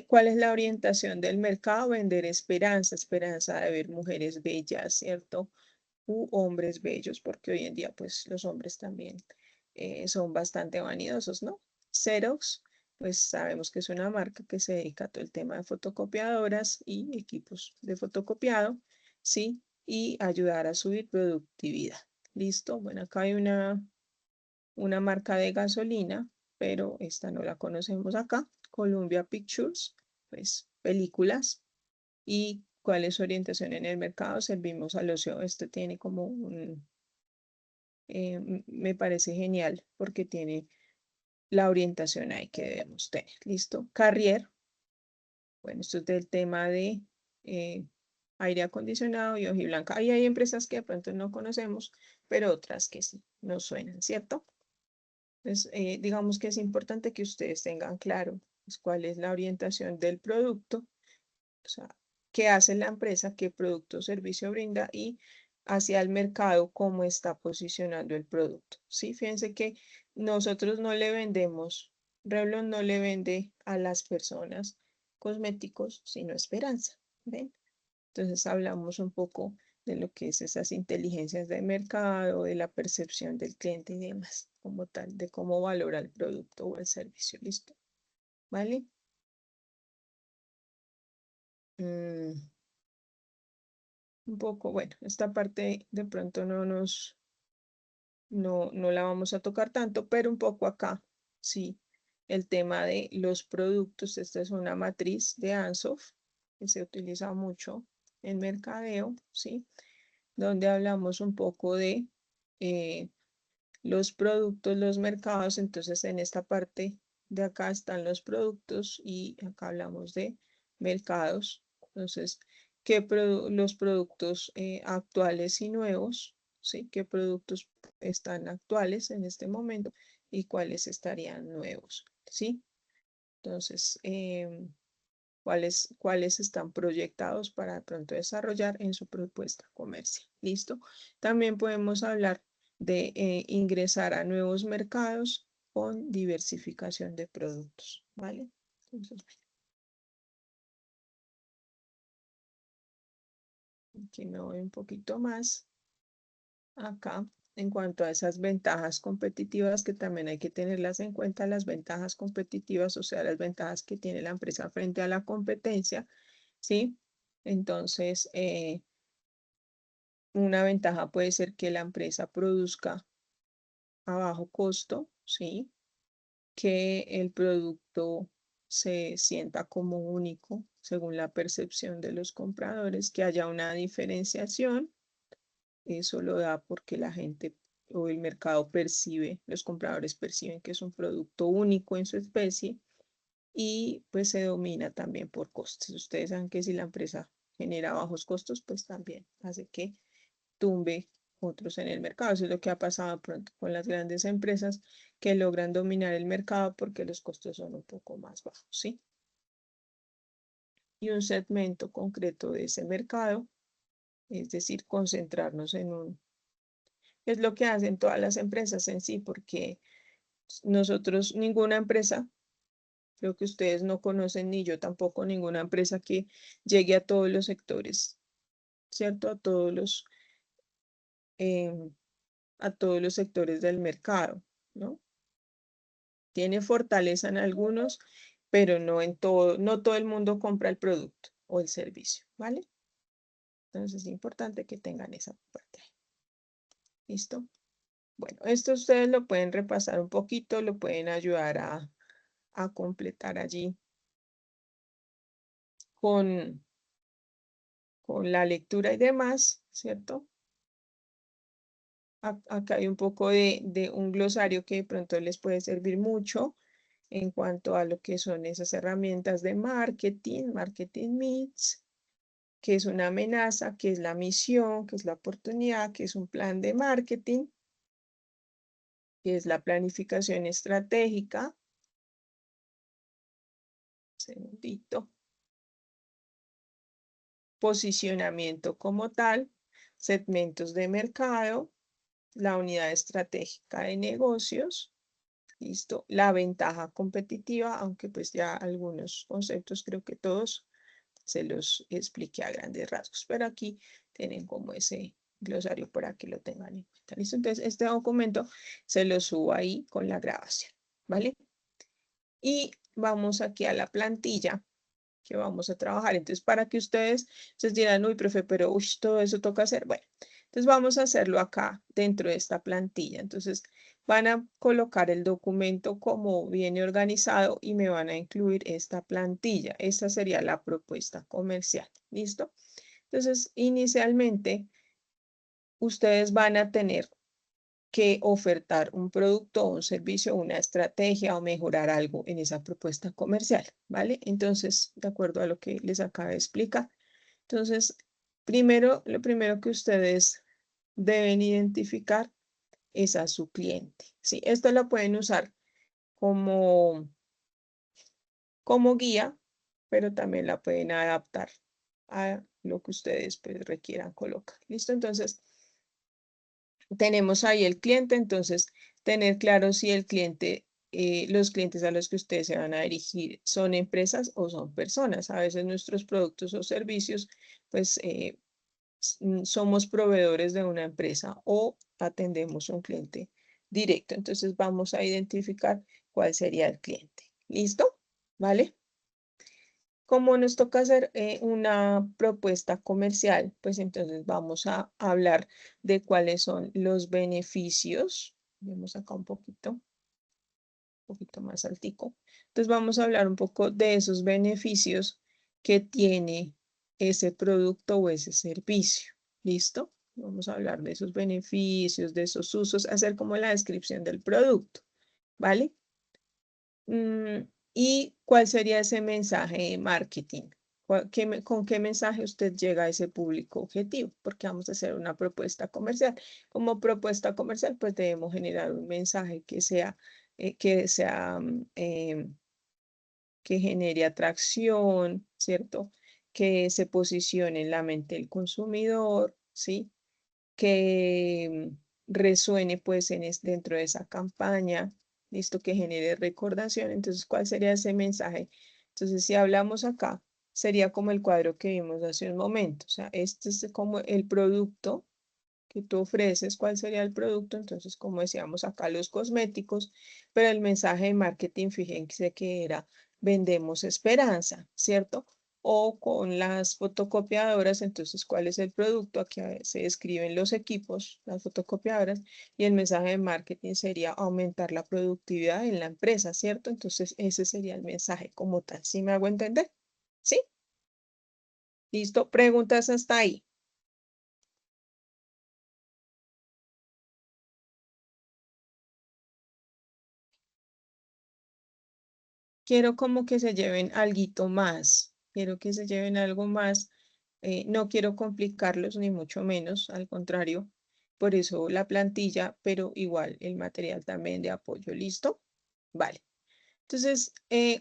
¿Cuál es la orientación del mercado? Vender esperanza, esperanza de ver mujeres bellas, ¿cierto? U hombres bellos, porque hoy en día, pues, los hombres también son bastante vanidosos, ¿no? Xerox, pues sabemos que es una marca que se dedica a todo el tema de fotocopiadoras y equipos de fotocopiado, ¿sí? Y ayudar a subir productividad. ¿Listo? Bueno, acá hay una marca de gasolina, pero esta no la conocemos acá. Columbia Pictures, pues películas. ¿Y cuál es su orientación en el mercado? Servimos al ocio. Este tiene como me parece genial porque tiene la orientación ahí que debemos tener. ¿Listo? Carrier. Bueno, esto es del tema de aire acondicionado y hojiblanca. Ahí hay empresas que de pronto no conocemos, pero otras que sí nos suenan, ¿cierto? Entonces, digamos que es importante que ustedes tengan claro pues, cuál es la orientación del producto, o sea, qué hace la empresa, qué producto o servicio brinda y hacia el mercado cómo está posicionando el producto. Sí, fíjense que nosotros no le vendemos, Revlon no le vende a las personas cosméticos, sino esperanza. ¿Ven? Entonces hablamos un poco de lo que es esas inteligencias de mercado, de la percepción del cliente y demás, como tal, de cómo valora el producto o el servicio. ¿Listo? ¿Vale? Un poco, bueno, esta parte de pronto no la vamos a tocar tanto, pero un poco acá, sí, el tema de los productos. Esta es una matriz de Ansoff que se utiliza mucho en mercadeo, sí, donde hablamos un poco de eh, los productos, los mercados. Entonces, en esta parte de acá están los productos y acá hablamos de mercados. Entonces, los productos actuales y nuevos, ¿sí? ¿Qué productos están actuales en este momento y cuáles estarían nuevos, ¿sí? Entonces, cuáles están proyectados para pronto desarrollar en su propuesta comercial. ¿Listo? También podemos hablar de ingresar a nuevos mercados con diversificación de productos, ¿vale? Entonces, aquí me voy un poquito más acá en cuanto a esas ventajas competitivas que también hay que tenerlas en cuenta, las ventajas competitivas, o sea, las ventajas que tiene la empresa frente a la competencia, ¿sí? Entonces, una ventaja puede ser que la empresa produzca a bajo costo, ¿sí? Que el producto se sienta como único según la percepción de los compradores, que haya una diferenciación. Eso lo da porque la gente o el mercado percibe, los compradores perciben que es un producto único en su especie y pues se domina también por costes. Ustedes saben que si la empresa genera bajos costos, pues también hace que tumbe otros en el mercado. Eso es lo que ha pasado pronto con las grandes empresas que logran dominar el mercado porque los costos son un poco más bajos, ¿sí? Y un segmento concreto de ese mercado, es decir, concentrarnos en un... Es lo que hacen todas las empresas en sí, porque nosotros, ninguna empresa, creo que ustedes no conocen ni yo tampoco, ninguna empresa que llegue a todos los sectores, ¿cierto? A todos los sectores del mercado, ¿no? Tiene fortaleza en algunos, pero no en todo, no todo el mundo compra el producto o el servicio, ¿vale? Entonces es importante que tengan esa parte. ¿Listo? Bueno, esto ustedes lo pueden repasar un poquito, lo pueden ayudar a completar allí con, con la lectura y demás, ¿cierto? Acá hay un poco de un glosario que de pronto les puede servir mucho en cuanto a lo que son esas herramientas de marketing, marketing mix, qué es una amenaza, qué es la misión, qué es la oportunidad, qué es un plan de marketing, qué es la planificación estratégica. Segundito. Posicionamiento como tal, segmentos de mercado, la unidad estratégica de negocios, listo, la ventaja competitiva, aunque pues ya algunos conceptos, creo que todos se los expliqué a grandes rasgos, pero aquí tienen como ese glosario para que lo tengan en cuenta. ¿Listo? Entonces, este documento se lo subo ahí con la grabación, ¿vale? Y vamos aquí a la plantilla que vamos a trabajar. Entonces, para que ustedes se dirán, uy, profe, pero uy, todo eso toca hacer. Bueno, entonces vamos a hacerlo acá dentro de esta plantilla. Entonces, van a colocar el documento como viene organizado y me van a incluir esta plantilla. Esta sería la propuesta comercial. ¿Listo? Entonces, inicialmente, ustedes van a tener que ofertar un producto o un servicio, una estrategia o mejorar algo en esa propuesta comercial, ¿vale? Entonces, de acuerdo a lo que les acabo de explicar. Entonces, lo primero que ustedes deben identificar es a su cliente, ¿sí? Esto lo pueden usar como, como guía, pero también la pueden adaptar a lo que ustedes pues, requieran colocar. ¿Listo? Entonces, tenemos ahí el cliente, entonces tener claro si el cliente, los clientes a los que ustedes se van a dirigir son empresas o son personas. A veces nuestros productos o servicios, pues somos proveedores de una empresa o atendemos a un cliente directo. Entonces vamos a identificar cuál sería el cliente. ¿Listo? ¿Vale? Como nos toca hacer una propuesta comercial, pues entonces vamos a hablar de cuáles son los beneficios. Vemos acá un poquito más altico. Entonces vamos a hablar un poco de esos beneficios que tiene ese producto o ese servicio. ¿Listo? Vamos a hablar de esos beneficios, de esos usos, hacer como la descripción del producto. ¿Vale? ¿Y cuál sería ese mensaje de marketing? ¿Con qué mensaje usted llega a ese público objetivo? Porque vamos a hacer una propuesta comercial. Como propuesta comercial, pues debemos generar un mensaje que genere atracción, ¿cierto? Que se posicione en la mente del consumidor, ¿sí? Que resuene pues dentro de esa campaña, listo, que genere recordación. Entonces, ¿cuál sería ese mensaje? Entonces, si hablamos acá, sería como el cuadro que vimos hace un momento. O sea, este es como el producto que tú ofreces, ¿cuál sería el producto? Entonces, como decíamos acá, los cosméticos, pero el mensaje de marketing, fíjense que era vendemos esperanza, ¿cierto? o con las fotocopiadoras, entonces, ¿cuál es el producto? Aquí se describen los equipos, las fotocopiadoras, y el mensaje de marketing sería aumentar la productividad en la empresa, ¿cierto? Entonces, ese sería el mensaje como tal. ¿Sí me hago entender? ¿Sí? ¿Listo? ¿Preguntas hasta ahí? Quiero como que se lleven alguito más. Quiero que se lleven algo más. No quiero complicarlos ni mucho menos, al contrario. Por eso la plantilla, pero igual el material también de apoyo. ¿Listo? Vale. Entonces,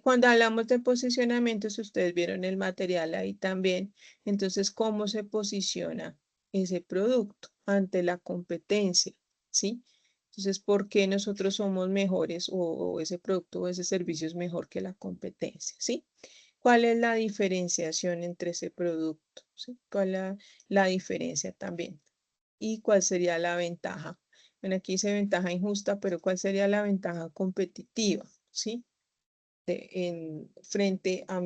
cuando hablamos de posicionamiento, si ustedes vieron el material ahí también, entonces, ¿cómo se posiciona ese producto ante la competencia? ¿Sí? Entonces, ¿por qué nosotros somos mejores o ese producto o ese servicio es mejor que la competencia? ¿Sí? ¿Cuál es la diferenciación entre ese producto? ¿Sí? ¿Cuál es la diferencia también? ¿Y cuál sería la ventaja? Bueno, aquí dice ventaja injusta, pero ¿cuál sería la ventaja competitiva? ¿Sí? Frente a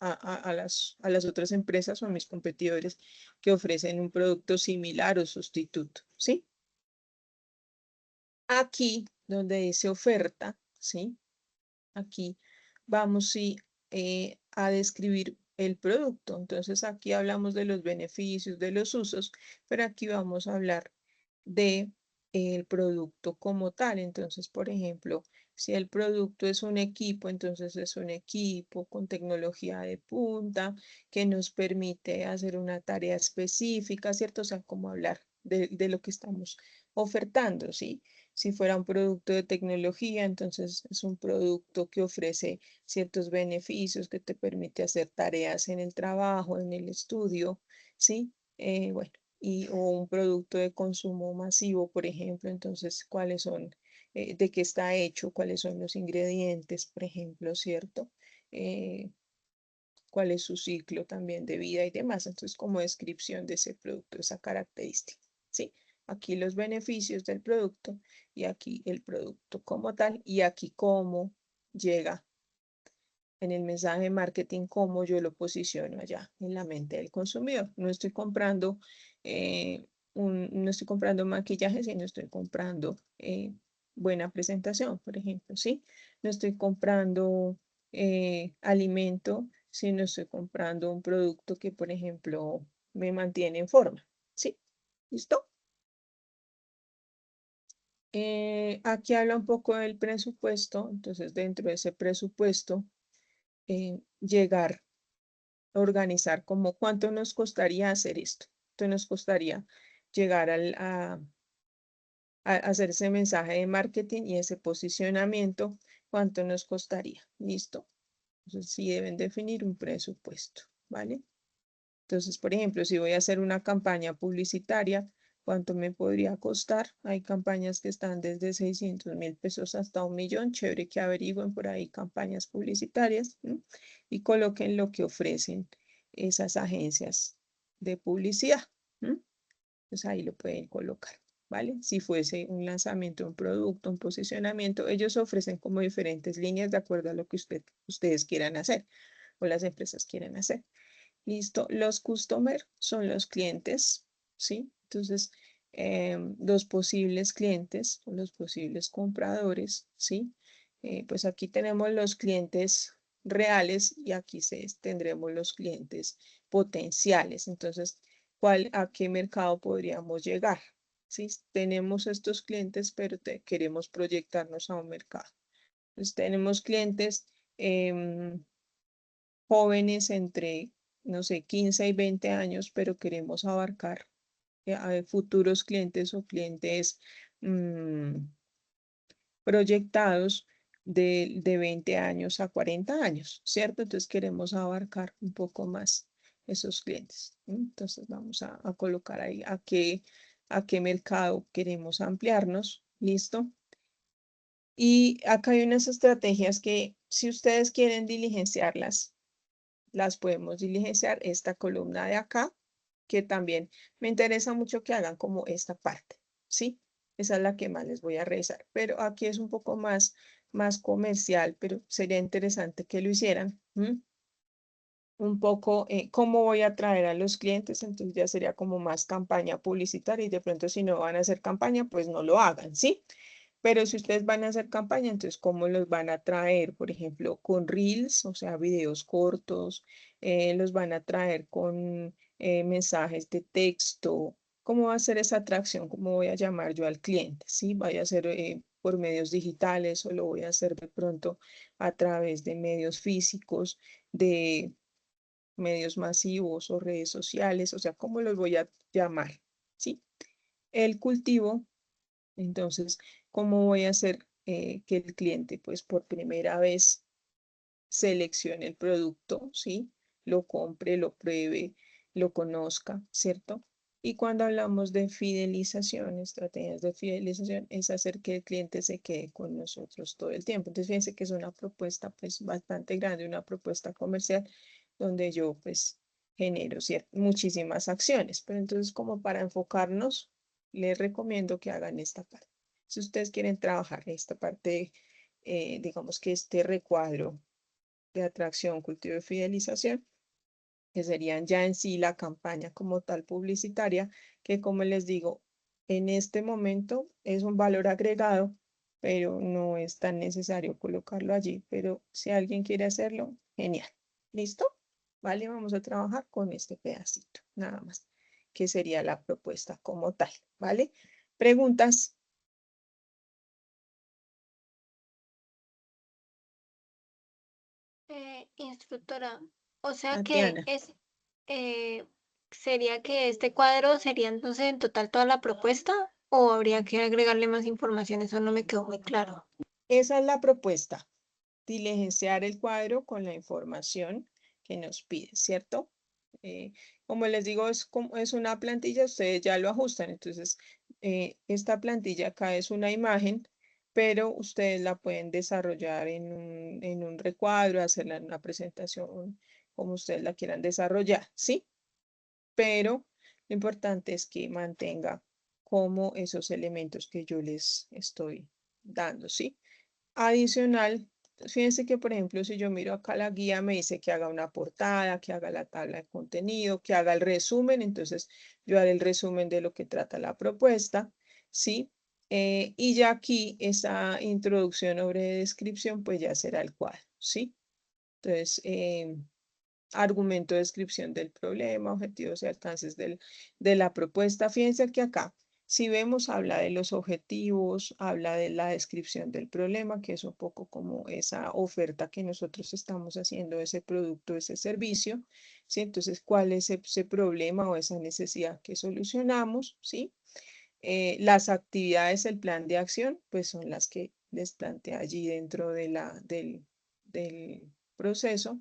a las otras empresas o a mis competidores que ofrecen un producto similar o sustituto, ¿sí? Aquí, donde dice oferta, ¿sí? Aquí vamos sí, a describir el producto. Entonces, aquí hablamos de los beneficios, de los usos, pero aquí vamos a hablar de el producto como tal. Entonces, por ejemplo, si el producto es un equipo, entonces es un equipo con tecnología de punta que nos permite hacer una tarea específica, ¿cierto? O sea, como hablar de lo que estamos ofertando, ¿sí? Si fuera un producto de tecnología, entonces es un producto que ofrece ciertos beneficios, que te permite hacer tareas en el trabajo, en el estudio, ¿sí? Bueno, o un producto de consumo masivo, por ejemplo, entonces, ¿cuáles son, de qué está hecho, cuáles son los ingredientes, por ejemplo, ¿cierto? Eh, ¿Cuál es su ciclo también de vida y demás? Entonces, como descripción de ese producto, esa característica, ¿sí? Aquí los beneficios del producto y aquí el producto como tal y aquí cómo llega en el mensaje de marketing, cómo yo lo posiciono allá en la mente del consumidor. No estoy comprando, no estoy comprando maquillaje, sino estoy comprando buena presentación, por ejemplo, ¿sí? No estoy comprando alimento, sino estoy comprando un producto que, por ejemplo, me mantiene en forma, ¿sí? ¿Listo? Aquí habla un poco del presupuesto, entonces dentro de ese presupuesto, llegar organizar como cuánto nos costaría hacer esto. ¿Cuánto nos costaría llegar a hacer ese mensaje de marketing y ese posicionamiento? ¿Cuánto nos costaría? ¿Listo? Entonces, sí deben definir un presupuesto, ¿vale? Entonces, por ejemplo, si voy a hacer una campaña publicitaria, ¿cuánto me podría costar? Hay campañas que están desde 600.000 pesos hasta 1.000.000. Chévere que averigüen por ahí campañas publicitarias, ¿no? Y coloquen lo que ofrecen esas agencias de publicidad, ¿no? Pues ahí lo pueden colocar, ¿vale? Si fuese un lanzamiento de un producto, un posicionamiento, ellos ofrecen como diferentes líneas de acuerdo a lo que ustedes quieran hacer o las empresas quieran hacer. Listo, los customers son los clientes, ¿sí? Entonces, los posibles clientes o los posibles compradores, ¿sí? Pues aquí tenemos los clientes reales y aquí tendremos los clientes potenciales. Entonces, ¿a qué mercado podríamos llegar? ¿Sí? Tenemos estos clientes, pero queremos proyectarnos a un mercado. Entonces, tenemos clientes jóvenes entre, no sé, 15 y 20 años, pero queremos abarcar a futuros clientes o clientes mm, proyectados de 20 años a 40 años, ¿cierto? Entonces queremos abarcar un poco más esos clientes. Entonces vamos a colocar ahí a qué mercado queremos ampliarnos. ¿Listo? Y acá hay unas estrategias que si ustedes quieren diligenciarlas, las podemos diligenciar. Esta columna de acá, que también me interesa mucho que hagan como esta parte, ¿sí? Esa es la que más les voy a revisar, pero aquí es un poco más comercial, pero sería interesante que lo hicieran. un poco cómo voy a atraer a los clientes, entonces ya sería como más campaña publicitaria y de pronto si no van a hacer campaña, pues no lo hagan, ¿sí? Pero si ustedes van a hacer campaña, entonces ¿cómo los van a traer? Por ejemplo, con reels, o sea, videos cortos, los van a traer con mensajes de texto. ¿Cómo va a ser esa atracción? ¿Cómo voy a llamar yo al cliente? ¿Sí? ¿Vaya a ser por medios digitales o lo voy a hacer de pronto a través de medios físicos, de medios masivos o redes sociales? O sea, ¿cómo los voy a llamar? ¿Sí? El cultivo, entonces, ¿cómo voy a hacer que el cliente, pues por primera vez, seleccione el producto, ¿sí? Lo compre, lo pruebe, lo conozca, ¿cierto? Y cuando hablamos de fidelización, estrategias de fidelización, es hacer que el cliente se quede con nosotros todo el tiempo. Entonces, fíjense que es una propuesta pues bastante grande, una propuesta comercial donde yo pues genero muchísimas acciones. Pero entonces, como para enfocarnos, les recomiendo que hagan esta parte. Si ustedes quieren trabajar esta parte, digamos que este recuadro de atracción, cultivo y fidelización, que serían ya en sí la campaña como tal publicitaria, que como les digo, en este momento es un valor agregado, pero no es tan necesario colocarlo allí. Pero si alguien quiere hacerlo, genial. ¿Listo? Vale, vamos a trabajar con este pedacito, nada más, que sería la propuesta como tal. ¿Vale? ¿Preguntas? Instructora, o sea que Tatiana. eh, sería que este cuadro sería entonces en total toda la propuesta o habría que agregarle más información, eso no me quedó muy claro. Esa es la propuesta. Diligenciar el cuadro con la información que nos pide, ¿cierto? Eh, como les digo, es una plantilla, ustedes ya lo ajustan. Entonces, esta plantilla acá es una imagen, pero ustedes la pueden desarrollar en un recuadro, hacerla en una presentación, como ustedes la quieran desarrollar, ¿sí? Pero lo importante es que mantenga como esos elementos que yo les estoy dando, ¿sí? Adicional, fíjense que, por ejemplo, si yo miro acá la guía, me dice que haga una portada, que haga la tabla de contenido, que haga el resumen. Entonces, yo haré el resumen de lo que trata la propuesta, ¿sí? Y ya aquí, esa introducción o breve descripción, pues ya será el cuadro, ¿sí? Entonces, argumento, descripción del problema, objetivos y alcances de la propuesta. Fíjense que acá, si vemos, habla de los objetivos, habla de la descripción del problema, que es un poco como esa oferta que nosotros estamos haciendo, ese producto, ese servicio, ¿sí? Entonces, ¿cuál es ese problema o esa necesidad que solucionamos, ¿sí? Las actividades, el plan de acción, pues son las que les plantea allí dentro del proceso.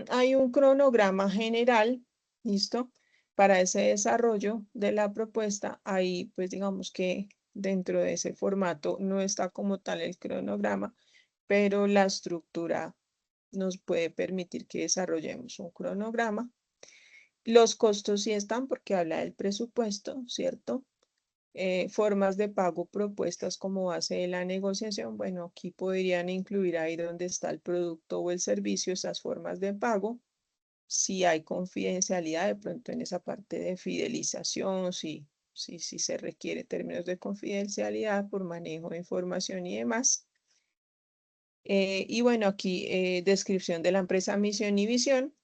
Hay un cronograma general, ¿listo? Para ese desarrollo de la propuesta. Ahí, pues digamos que dentro de ese formato no está como tal el cronograma, pero la estructura nos puede permitir que desarrollemos un cronograma. Los costos sí están porque habla del presupuesto, ¿cierto? Formas de pago propuestas como base de la negociación. Bueno, aquí podrían incluir ahí donde está el producto o el servicio, esas formas de pago. Si hay confidencialidad, de pronto en esa parte de fidelización, si se requiere términos de confidencialidad por manejo de información y demás. Y bueno, aquí descripción de la empresa, misión y visión.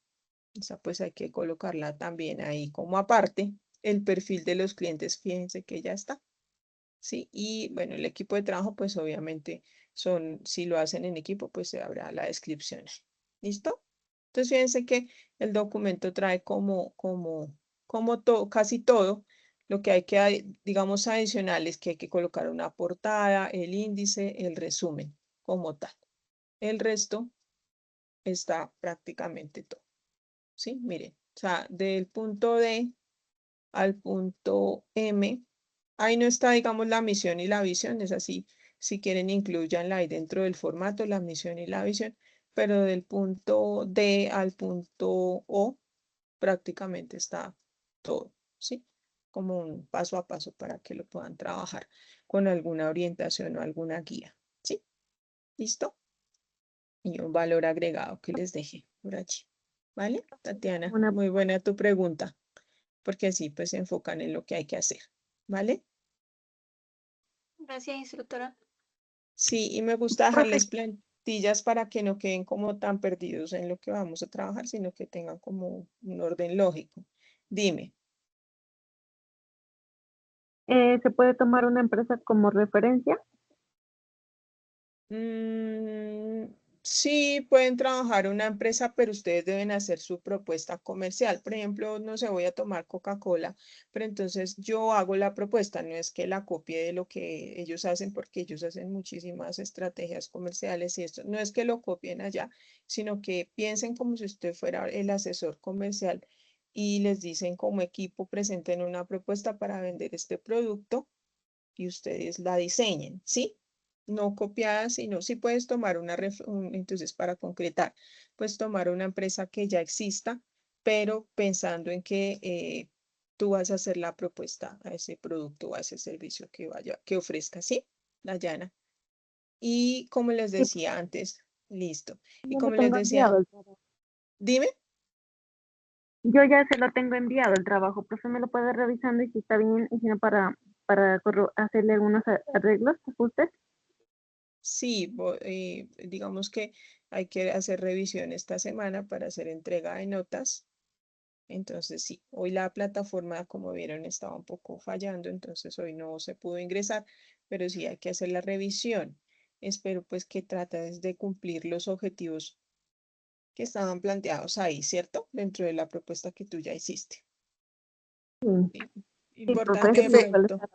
Esa pues hay que colocarla también ahí como aparte. El perfil de los clientes, fíjense que ya está. Sí, y bueno, el equipo de trabajo, pues obviamente si lo hacen en equipo, pues se habrá la descripción. ¿Listo? Entonces, fíjense que el documento trae casi todo. Lo que hay que, digamos, adicional es que hay que colocar una portada, el índice, el resumen, como tal. El resto está prácticamente todo. ¿Sí? Miren, o sea, del punto D al punto M. Ahí no está, digamos, la misión y la visión, es así. Si quieren, incluyanla ahí dentro del formato, la misión y la visión, pero del punto D al punto O prácticamente está todo, ¿sí? Como un paso a paso para que lo puedan trabajar con alguna orientación o alguna guía, ¿sí? ¿Listo? Y un valor agregado que les deje por allí. ¿Vale, Tatiana? Una, Muy buena tu pregunta, porque así pues se enfocan en lo que hay que hacer, ¿vale? Gracias, instructora. Sí, y me gusta profe, dejarles plantillas para que no queden como tan perdidos en lo que vamos a trabajar, sino que tengan como un orden lógico. Dime. ¿se puede tomar una empresa como referencia? Mm, sí, pueden trabajar una empresa, pero ustedes deben hacer su propuesta comercial. Por ejemplo, no sé, voy a tomar Coca-Cola, pero entonces yo hago la propuesta, no es que la copie de lo que ellos hacen, porque ellos hacen muchísimas estrategias comerciales y esto, no es que lo copien allá, sino que piensen como si usted fuera el asesor comercial y les dicen como equipo presenten una propuesta para vender este producto y ustedes la diseñen, ¿sí? No copiada, sino sí puedes tomar entonces para concretar, puedes tomar una empresa que ya exista, pero pensando en que tú vas a hacer la propuesta a ese producto o a ese servicio que ofrezca, ¿sí? Dayana. Y como les Sí, decía antes, listo. Y yo lo como les tengo decía, enviado el trabajo. dime. Yo ya se lo tengo enviado el trabajo, profe me lo puede revisando y si está bien, y si no para hacerle algunos arreglos, ajustes. Sí, digamos que hay que hacer revisión esta semana para hacer entrega de notas. Entonces, sí, hoy la plataforma, como vieron, estaba un poco fallando, entonces hoy no se pudo ingresar, pero sí hay que hacer la revisión. Espero pues que trates de cumplir los objetivos que estaban planteados ahí, ¿cierto? Dentro de la propuesta que tú ya hiciste. Sí, ¿Sí? sí, profe, Importante Que eso de me fe, suele pronto estar.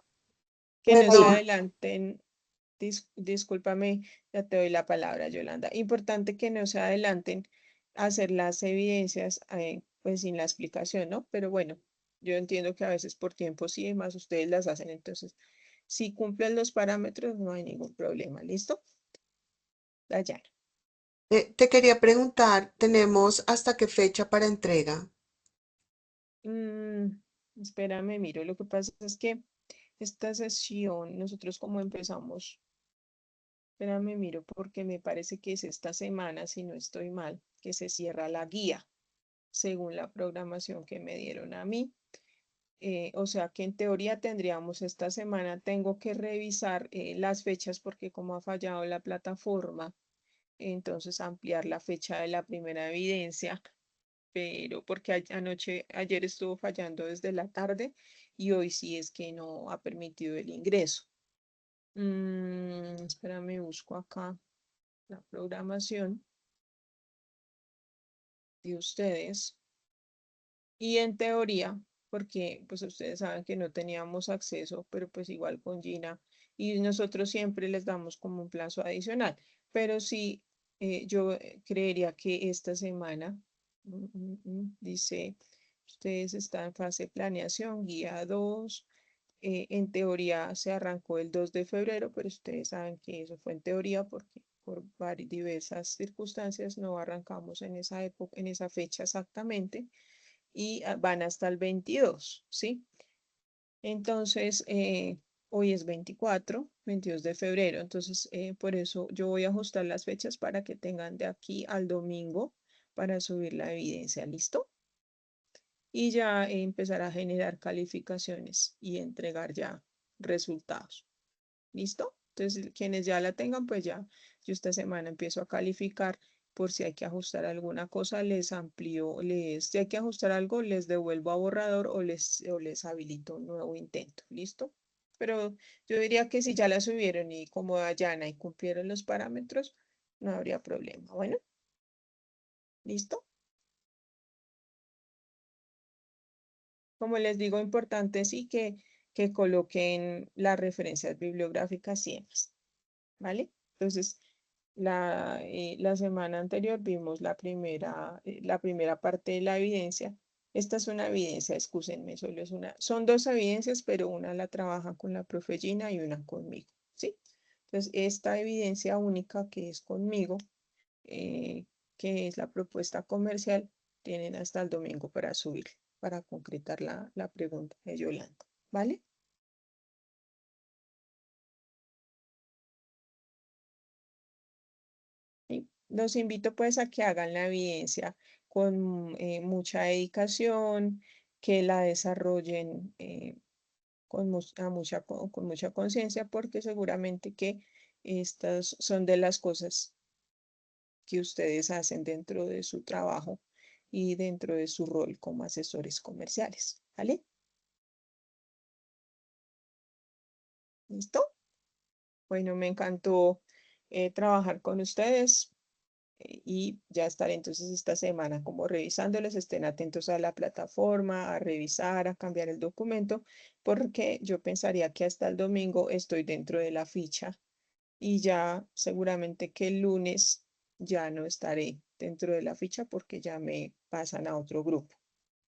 que me no se diga, adelanten. Discúlpame, ya te doy la palabra, Yolanda. Importante que no se adelanten a hacer las evidencias, pues sin la explicación, ¿no? Pero bueno, yo entiendo que a veces por tiempos y demás ustedes las hacen, entonces, si cumplen los parámetros, no hay ningún problema, ¿listo? Dayana. te quería preguntar, ¿tenemos hasta qué fecha para entrega? Mm, espérame, miro, lo que pasa es que esta sesión, nosotros como empezamos, espérame, miro, porque me parece que es esta semana, si no estoy mal, que se cierra la guía, según la programación que me dieron a mí. O sea que en teoría tendríamos esta semana, tengo que revisar las fechas porque como ha fallado la plataforma, entonces ampliar la fecha de la primera evidencia, pero porque ayer estuvo fallando desde la tarde y hoy sí es que no ha permitido el ingreso. Espérame, busco acá la programación de ustedes. Y en teoría, porque pues ustedes saben que no teníamos acceso, pero pues igual con Gina y nosotros siempre les damos como un plazo adicional. Pero sí, yo creería que esta semana, dice, ustedes están en fase de planeación, guía 2. En teoría se arrancó el 2 de febrero, pero ustedes saben que eso fue en teoría porque por diversas circunstancias no arrancamos en esa época, en esa fecha exactamente y van hasta el 22, ¿sí? Entonces, hoy es 22 de febrero, entonces por eso yo voy a ajustar las fechas para que tengan de aquí al domingo para subir la evidencia, ¿listo? Y ya empezar a generar calificaciones y entregar ya resultados. ¿Listo? Entonces, quienes ya la tengan, pues ya, yo esta semana empiezo a calificar por si hay que ajustar alguna cosa, les amplío, si hay que ajustar algo, les devuelvo a borrador o les habilito un nuevo intento. ¿Listo? Pero yo diría que si ya la subieron y como Dayana y cumplieron los parámetros, no habría problema. Bueno, ¿listo? Como les digo, importante sí que coloquen las referencias bibliográficas y demás. ¿Vale? Entonces, la semana anterior vimos la primera parte de la evidencia. Esta es una evidencia, excúsenme, solo es una. Son dos evidencias, pero una la trabaja con la profe Gina y una conmigo, ¿sí? Entonces, esta evidencia única que es conmigo, eh, que es la propuesta comercial, tienen hasta el domingo para subir, para concretar la pregunta de Yolanda, ¿vale? ¿Sí? Los invito pues a que hagan la evidencia con mucha dedicación, que la desarrollen con mucha conciencia, porque seguramente que estas son de las cosas que ustedes hacen dentro de su trabajo y dentro de su rol como asesores comerciales, ¿vale? ¿Listo? Bueno, me encantó trabajar con ustedes y ya estaré entonces esta semana como revisándoles. Estén atentos a la plataforma, a revisar, a cambiar el documento, porque yo pensaría que hasta el domingo estoy dentro de la ficha y ya seguramente que el lunes ya no estaré dentro de la ficha porque ya me pasan a otro grupo,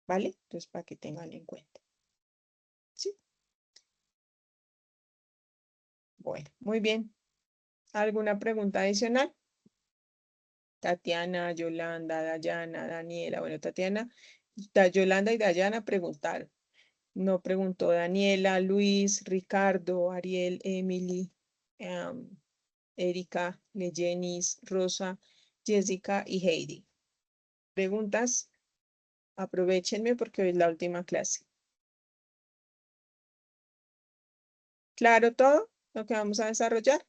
¿vale? Entonces, para que tengan en cuenta. Sí, bueno, muy bien. ¿Alguna pregunta adicional? Tatiana, Yolanda, Dayana, Daniela. Bueno, Tatiana, Yolanda y Dayana preguntaron. No preguntó Daniela, Luis, Ricardo, Ariel, Emily, Erika, Leyenis, Rosa, Jessica y Heidi. ¿Preguntas? Aprovechenme porque hoy es la última clase. ¿Claro todo lo que vamos a desarrollar?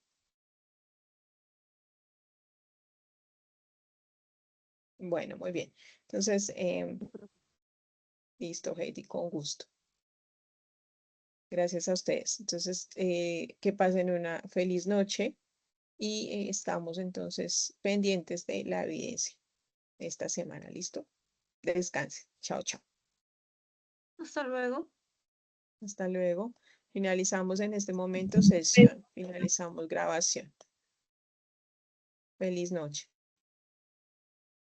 Bueno, muy bien. Entonces, listo, Heidi, con gusto. Gracias a ustedes. Entonces, que pasen una feliz noche y estamos entonces pendientes de la evidencia esta semana. ¿Listo? Descansen. Chao, chao. Hasta luego. Hasta luego. Finalizamos en este momento sesión. Finalizamos grabación. Feliz noche.